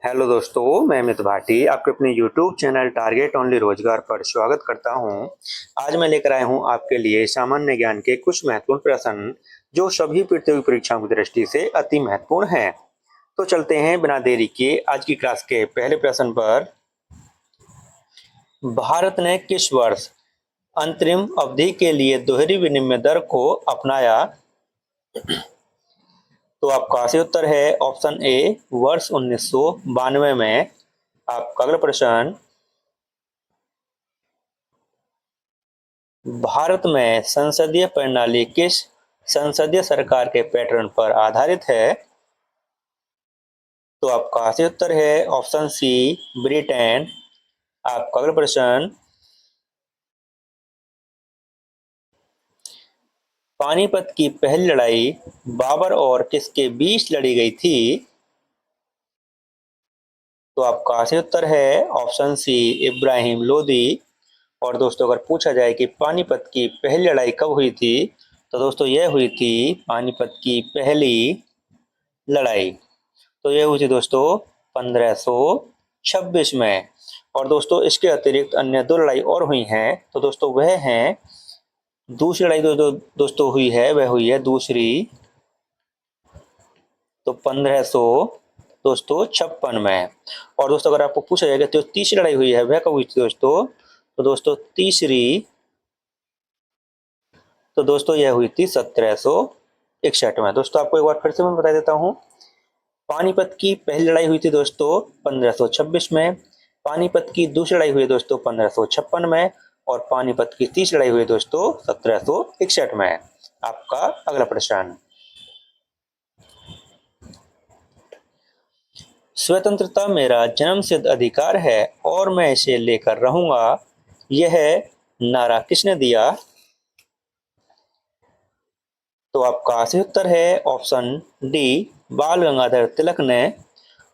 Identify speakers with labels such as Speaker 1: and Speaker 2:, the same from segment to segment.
Speaker 1: Hello दोस्तों, मैं अमित भाटी आपके अपने यूट्यूब चैनल टारगेट ओनली रोजगार पर स्वागत करता हूं। आज मैं लेकर आया हूं आपके लिए सामान्य ज्ञान के कुछ महत्वपूर्ण प्रश्न जो सभी प्रतियोगी परीक्षाओं की दृष्टि से अति महत्वपूर्ण हैं। तो चलते हैं बिना देरी किए आज की क्लास के पहले प्रश्न पर। भारत ने किस वर्ष अंतरिम अवधि के लिए दोहरी विनिमय दर को अपनाया? तो आपका सही उत्तर है ऑप्शन ए वर्ष 1992 में। आपका अगला प्रश्न, भारत में संसदीय प्रणाली किस संसदीय सरकार के पैटर्न पर आधारित है? तो आपका सही उत्तर है ऑप्शन सी ब्रिटेन। आपका अगला प्रश्न, पानीपत की पहली लड़ाई बाबर और किसके बीच लड़ी गई थी? तो आपका सही उत्तर है ऑप्शन सी इब्राहिम लोदी। और दोस्तों अगर पूछा जाए कि पानीपत की पहली लड़ाई कब हुई थी, तो दोस्तों यह हुई थी पानीपत की पहली लड़ाई। तो यह हुई थी दोस्तों 1526 में। और दोस्तों इसके अतिरिक्त अन्य दो लड़ाई और हुई हैं। तो दोस्तों वह हैं, दूसरी लड़ाई दोस्तों हुई है, वह हुई है दूसरी, तो 1556 में। और दोस्तों अगर आपको पूछा जाएगा तो तीसरी लड़ाई हुई है वह कब हुई थी दोस्तों, तो दोस्तों तीसरी, तो दोस्तों यह हुई थी 1761 में। दोस्तों आपको एक बार फिर से मैं बता देता हूँ, पानीपत की पहली लड़ाई हुई थी दोस्तों 1526 में, पानीपत की दूसरी लड़ाई हुई दोस्तों 1556 में, और पानीपत की तीसरी लड़ाई हुई दोस्तों 1761 में। आपका अगला प्रश्न, स्वतंत्रता मेरा जन्मसिद्ध अधिकार है और मैं इसे लेकर रहूंगा, यह नारा किसने दिया? तो आपका सही उत्तर है ऑप्शन डी बाल गंगाधर तिलक ने।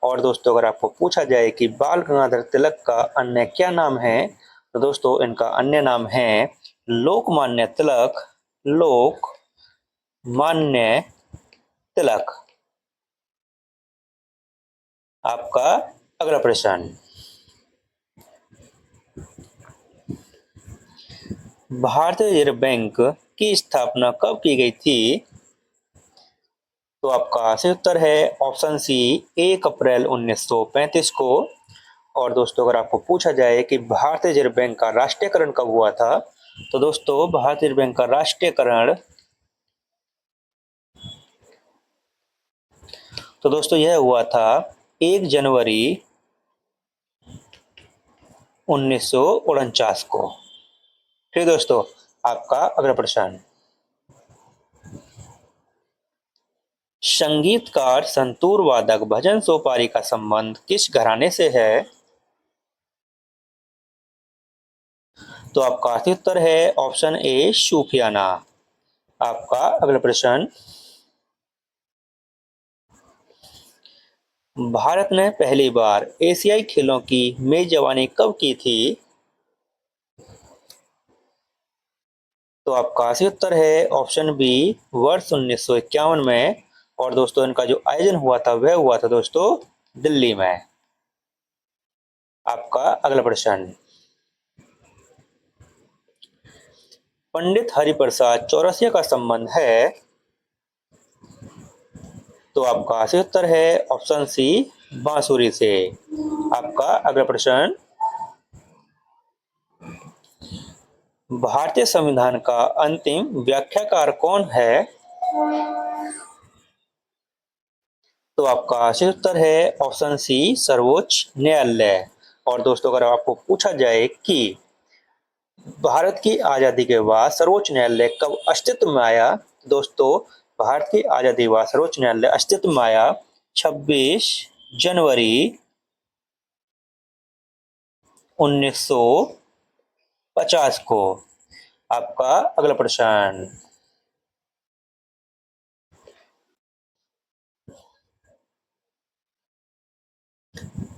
Speaker 1: और दोस्तों अगर आपको पूछा जाए कि बाल गंगाधर तिलक का अन्य क्या नाम है, तो दोस्तों इनका अन्य नाम है लोकमान्य तिलक। लोकमान्य तिलक। आपका अगला प्रश्न, भारतीय रिजर्व बैंक की स्थापना कब की गई थी? तो आपका सही उत्तर है ऑप्शन सी 1 अप्रैल 1935 को। और दोस्तों अगर आपको पूछा जाए कि भारतीय रिजर्व बैंक का राष्ट्रीयकरण कब हुआ था, तो दोस्तों भारतीय रिजर्व बैंक का राष्ट्रीयकरण, तो दोस्तों यह हुआ था 1 जनवरी 1949 को। ठीक दोस्तों, आपका अगला प्रश्न, संगीतकार संतूर वादक भजन सोपारी का संबंध किस घराने से है? तो आपका सही उत्तर है ऑप्शन ए सूफियाना। आपका अगला प्रश्न, भारत ने पहली बार एशियाई खेलों की मेजबानी कब की थी? तो आपका सही उत्तर है ऑप्शन बी वर्ष 1951 में। और दोस्तों इनका जो आयोजन हुआ था वह हुआ था दोस्तों दिल्ली में। आपका अगला प्रश्न, पंडित हरिप्रसाद चौरसिया का संबंध है? तो आपका सही उत्तर है ऑप्शन सी बांसुरी से। आपका अगला प्रश्न, भारतीय संविधान का अंतिम व्याख्याकार कौन है? तो आपका सही उत्तर है ऑप्शन सी सर्वोच्च न्यायालय। और दोस्तों अगर आपको पूछा जाए कि भारत की आजादी के बाद सर्वोच्च न्यायालय कब अस्तित्व में आया, दोस्तों भारत की आजादी के बाद सर्वोच्च न्यायालय अस्तित्व में आया 26 जनवरी 1950 को। आपका अगला प्रश्न,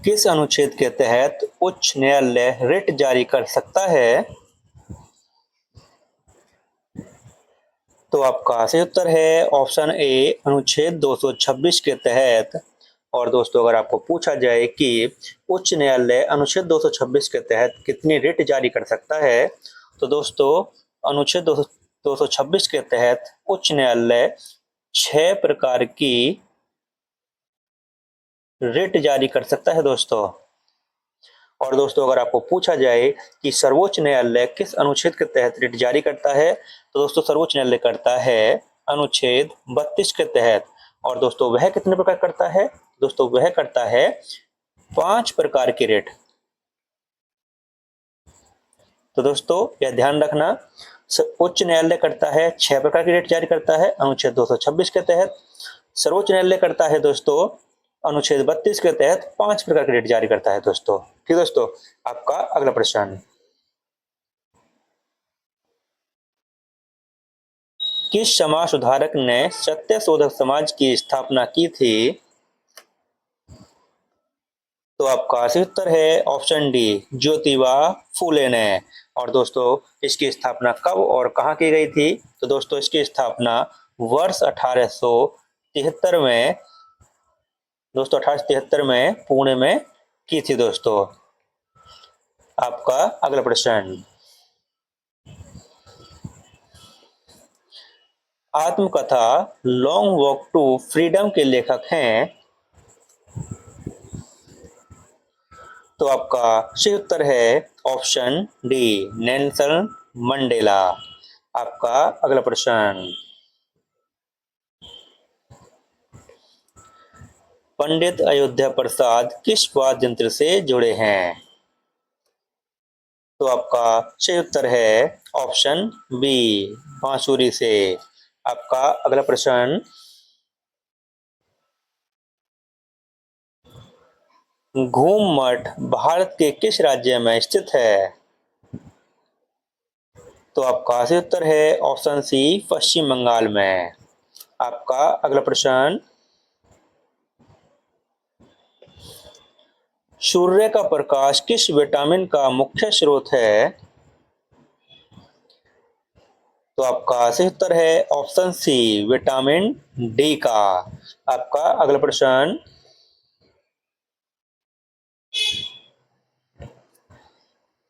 Speaker 1: किस अनुच्छेद के तहत उच्च न्यायालय रिट जारी कर सकता है? तो आपका सही उत्तर है ऑप्शन ए अनुच्छेद 226 के तहत और दोस्तों अगर आपको पूछा जाए कि उच्च न्यायालय अनुच्छेद 226 के तहत कितनी रिट जारी कर सकता है, तो दोस्तों अनुच्छेद 226 के तहत उच्च न्यायालय 6 प्रकार की रिट जारी कर सकता है दोस्तों। और दोस्तों अगर आपको पूछा जाए कि सर्वोच्च न्यायालय किस अनुच्छेद के तहत रिट जारी करता है, तो दोस्तों सर्वोच्च न्यायालय करता है अनुच्छेद 32 के तहत। और दोस्तों वह कितने प्रकार करता है, दोस्तों वह करता है 5 प्रकार की रिट। तो दोस्तों यह ध्यान रखना, उच्च न्यायालय करता है 6 प्रकार की रिट जारी करता है अनुच्छेद 226 के तहत। सर्वोच्च न्यायालय करता है दोस्तों अनुच्छेद 32 के तहत 5 प्रकार की रिट जारी करता है दोस्तों। ठीक दोस्तों, आपका अगला प्रश्न, किस समाज सुधारक ने सत्य शोधक समाज की स्थापना की थी, तो आपका सही उत्तर है ऑप्शन डी, ज्योतिबा फूले ने। और दोस्तों इसकी स्थापना कब और कहां की गई थी, तो दोस्तों इसकी स्थापना वर्ष 1873 में, दोस्तों 1873 में पुणे में की थी दोस्तों। आपका अगला प्रश्न, आत्मकथा लॉन्ग वॉक टू फ्रीडम के लेखक हैं, तो आपका सही उत्तर है ऑप्शन डी, नेल्सन मंडेला। आपका अगला प्रश्न, पंडित अयोध्या प्रसाद किस वाद्य यंत्र से जुड़े हैं, तो आपका सही उत्तर है ऑप्शन बी, बांसुरी से। आपका अगला प्रश्न, घूम मठ भारत के किस राज्य में स्थित है, तो आपका सही उत्तर है ऑप्शन सी, पश्चिम बंगाल में। आपका अगला प्रश्न, सूर्य का प्रकाश किस विटामिन का मुख्य स्रोत है, तो आपका सही उत्तर है ऑप्शन सी, विटामिन डी का। आपका अगला प्रश्न,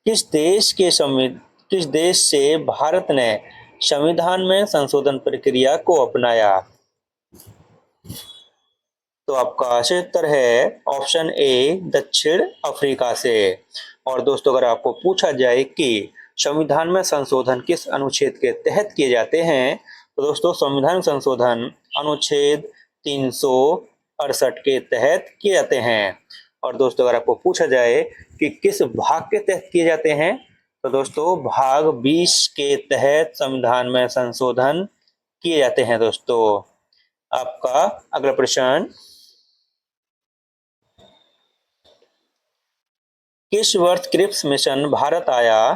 Speaker 1: किस देश से भारत ने संविधान में संशोधन प्रक्रिया को अपनाया, तो आपका सही उत्तर है ऑप्शन ए, दक्षिण अफ्रीका से। और दोस्तों अगर आपको पूछा जाए कि संविधान में संशोधन किस अनुच्छेद के तहत किए जाते हैं, तो दोस्तों संविधान संशोधन अनुच्छेद 368 के तहत किए जाते हैं। और दोस्तों अगर आपको पूछा जाए कि किस भाग के तहत किए जाते हैं, तो दोस्तों भाग 20 के तहत संविधान में संशोधन किए जाते हैं दोस्तों। आपका अगला प्रश्न, किस वर्ष क्रिप्स मिशन भारत आया,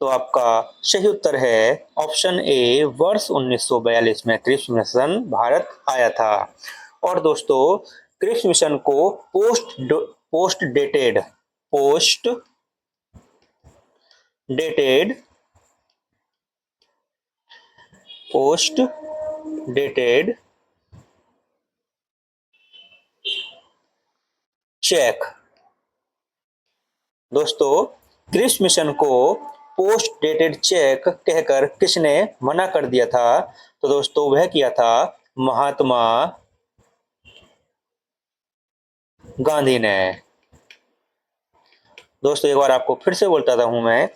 Speaker 1: तो आपका सही उत्तर है ऑप्शन ए, वर्ष 1942 में क्रिप्स मिशन भारत आया था। और दोस्तों क्रिप्स मिशन को post dated post dated cheque, दोस्तों क्रिप्स मिशन को पोस्ट डेटेड चेक कहकर किसने मना कर दिया था, तो दोस्तों वह किया था महात्मा गांधी ने। दोस्तों एक बार आपको फिर से बोलता हूं मैं,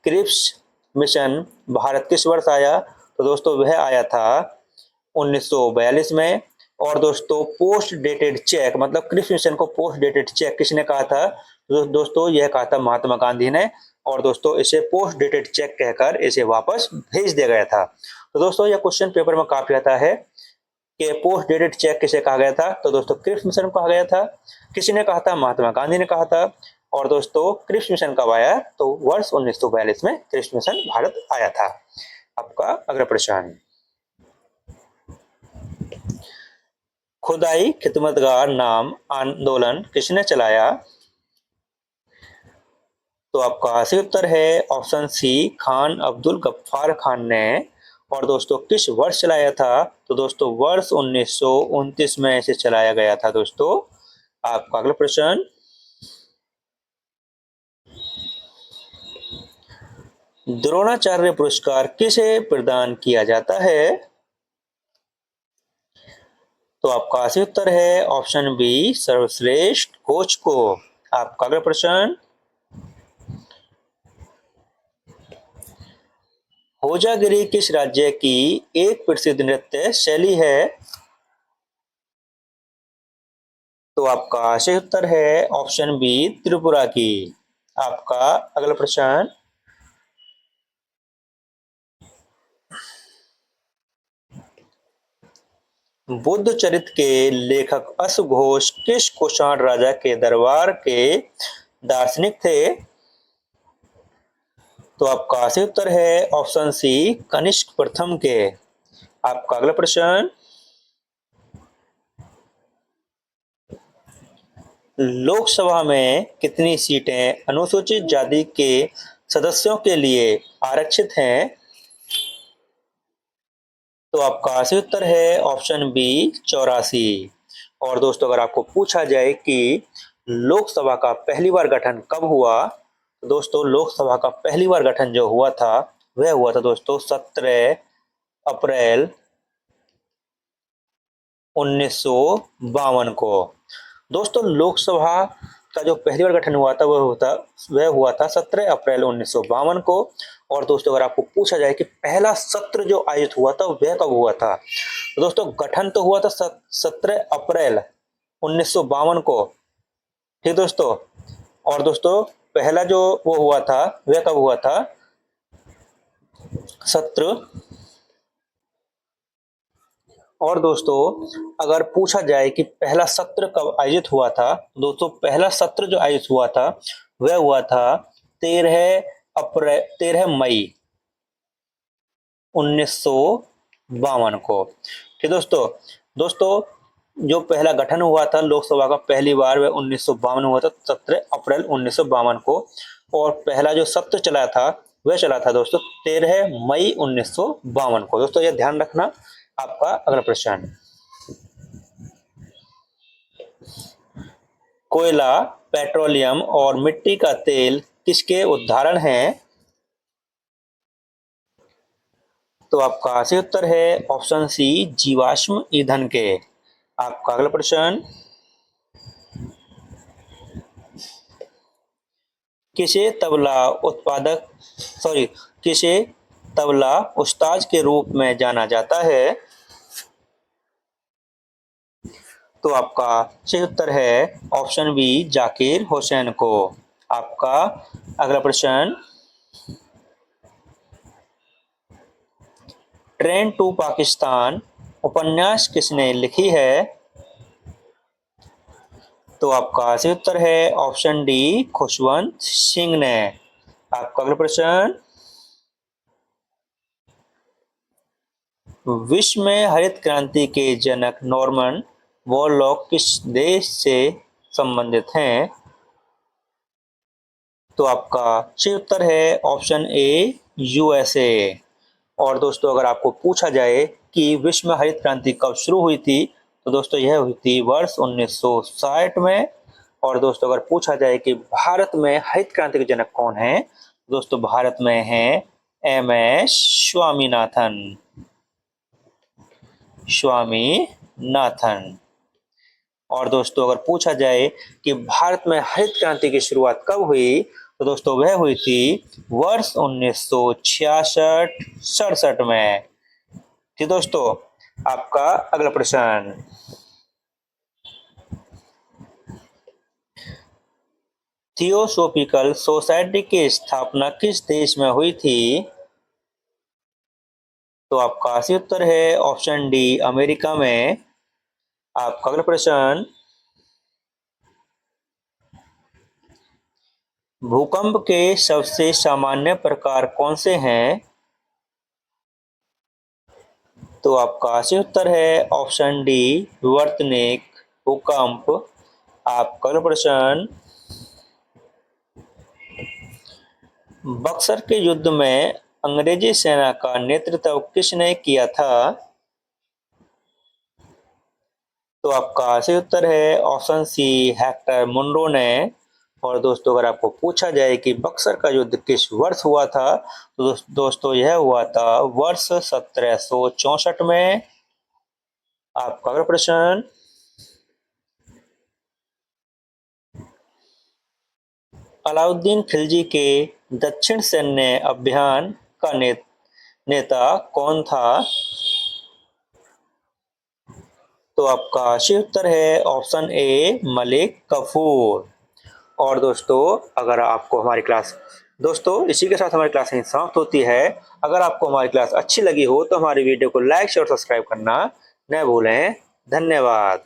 Speaker 1: क्रिप्स मिशन भारत किस वर्ष आया, तो दोस्तों वह आया था 1942 में। और दोस्तों पोस्ट डेटेड चेक मतलब क्रिप्स मिशन को पोस्ट डेटेड चेक किसने कहा था, दोस्तों यह कहा था महात्मा गांधी ने। और दोस्तों इसे पोस्ट डेटेड चेक कहकर इसे वापस भेज दिया गया था। तो दोस्तों यह क्वेश्चन पेपर में काफी आता है कि पोस्ट डेटेड चेक किसे कहा गया था, तो दोस्तों क्रिप्स मिशन को कहा गया था। किसी ने कहा था, महात्मा गांधी ने कहा था। और दोस्तों क्रिप्स मिशन कब आया, तो वर्ष 1942 में क्रिप्स मिशन भारत आया था। आपका अगला प्रश्न, खुदाई खिदमतगार नाम आंदोलन किसने चलाया, तो आपका सही उत्तर है ऑप्शन सी, खान अब्दुल गफ्फार खान ने। और दोस्तों किस वर्ष चलाया था? तो दोस्तों वर्ष 1929 में इसे चलाया गया था दोस्तों। आपका अगला प्रश्न, द्रोणाचार्य पुरस्कार किसे प्रदान किया जाता है? तो आपका सही उत्तर है ऑप्शन बी, सर्वश्रेष्ठ कोच को। आपका अगला प्रश्न, होजागिरी किस राज्य की एक प्रसिद्ध नृत्य शैली है? तो आपका सही उत्तर है ऑप्शन बी, त्रिपुरा की। आपका अगला प्रश्न, बुद्ध चरित्र के लेखक अश्वघोष किस कुषाण राजा के दरबार के दार्शनिक थे? तो आपका सही उत्तर है ऑप्शन सी, कनिष्क प्रथम के। आपका अगला प्रश्न, लोकसभा में कितनी सीटें अनुसूचित जाति के सदस्यों के लिए आरक्षित हैं? तो आपका सही उत्तर है ऑप्शन बी, 84। और दोस्तों अगर आपको पूछा जाए कि लोकसभा का पहली बार गठन कब हुआ, तो दोस्तों लोकसभा का पहली बार गठन जो हुआ था वह हुआ था दोस्तों 17 अप्रैल 1952 को। दोस्तों लोकसभा का जो पहली बार गठन हुआ था वह हुआ था 17 अप्रैल 1952 को। और दोस्तों अगर आपको पूछा जाए कि पहला सत्र जो आयोजित हुआ था वह कब हुआ था, तो दोस्तों गठन तो हुआ था 17 अप्रैल 1952 को, ठीक दोस्तों। और दोस्तों पहला जो वो हुआ था वह कब हुआ था, सत्र। और दोस्तों अगर पूछा जाए कि पहला सत्र कब आयोजित हुआ था, दोस्तों पहला सत्र जो आयोजित हुआ था वह हुआ था 13 मई 1952 को, ठीक दोस्तों। दोस्तों जो पहला गठन हुआ था लोकसभा का पहली बार वह 1952 हुआ था 17 अप्रैल 1952 को। और पहला जो सत्र चला था वह चला था दोस्तों 13 मई 1952 को। दोस्तों यह ध्यान रखना। आपका अगला प्रश्न, कोयला, पेट्रोलियम और मिट्टी का तेल किसके उदाहरण हैं? तो आपका सही उत्तर है ऑप्शन सी, जीवाश्म ईंधन के। आपका अगला प्रश्न, किसे तबला उत्पादक सॉरी किसे तबला उस्ताद के रूप में जाना जाता है? तो आपका सही उत्तर है ऑप्शन बी, जाकिर हुसैन को। आपका अगला प्रश्न, ट्रेन टू पाकिस्तान उपन्यास किसने लिखी है? तो आपका सही उत्तर है ऑप्शन डी, खुशवंत सिंह ने। आपका अगला प्रश्न, विश्व में हरित क्रांति के जनक नॉर्मन बोरलॉग किस देश से संबंधित हैं? तो आपका सही उत्तर है ऑप्शन ए, यूएसए। और दोस्तों अगर आपको पूछा जाए कि विश्व में हरित क्रांति कब शुरू हुई थी, तो दोस्तों यह हुई थी वर्ष 1960 में। और दोस्तों अगर पूछा जाए कि भारत में हरित क्रांति के जनक कौन है, दोस्तों भारत में है एम.एस. स्वामीनाथन। और दोस्तों अगर पूछा जाए कि भारत में हरित क्रांति की शुरुआत कब हुई, तो दोस्तों वह हुई थी वर्ष 1966-67 में, ठीक दोस्तों। आपका अगला प्रश्न, थियोसॉफिकल सोसाइटी की स्थापना किस देश में हुई थी? तो आपका सही उत्तर है ऑप्शन डी, अमेरिका में। आपका अगला प्रश्न, भूकंप के सबसे सामान्य प्रकार कौन से हैं? तो आपका सही उत्तर है ऑप्शन डी, वर्तनिक भूकंप। आपका अगला प्रश्न, बक्सर के युद्ध में अंग्रेजी सेना का नेतृत्व किसने किया था? तो आपका सही उत्तर है ऑप्शन सी, हेक्टर मुनरो ने। और दोस्तों अगर आपको पूछा जाए कि बक्सर का युद्ध किस वर्ष हुआ था, तो दोस्तों यह हुआ था वर्ष 1764 में। आपका अगला प्रश्न, अलाउद्दीन खिलजी के दक्षिण सैन्य अभियान का नेता कौन था? तो आपका सही उत्तर है ऑप्शन ए, मलिक कफूर। और दोस्तों अगर आपको हमारी क्लास दोस्तों इसी के साथ हमारी क्लास यहीं समाप्त होती है। अगर आपको हमारी क्लास अच्छी लगी हो तो हमारी वीडियो को लाइक शेयर और सब्सक्राइब करना न भूलें। धन्यवाद।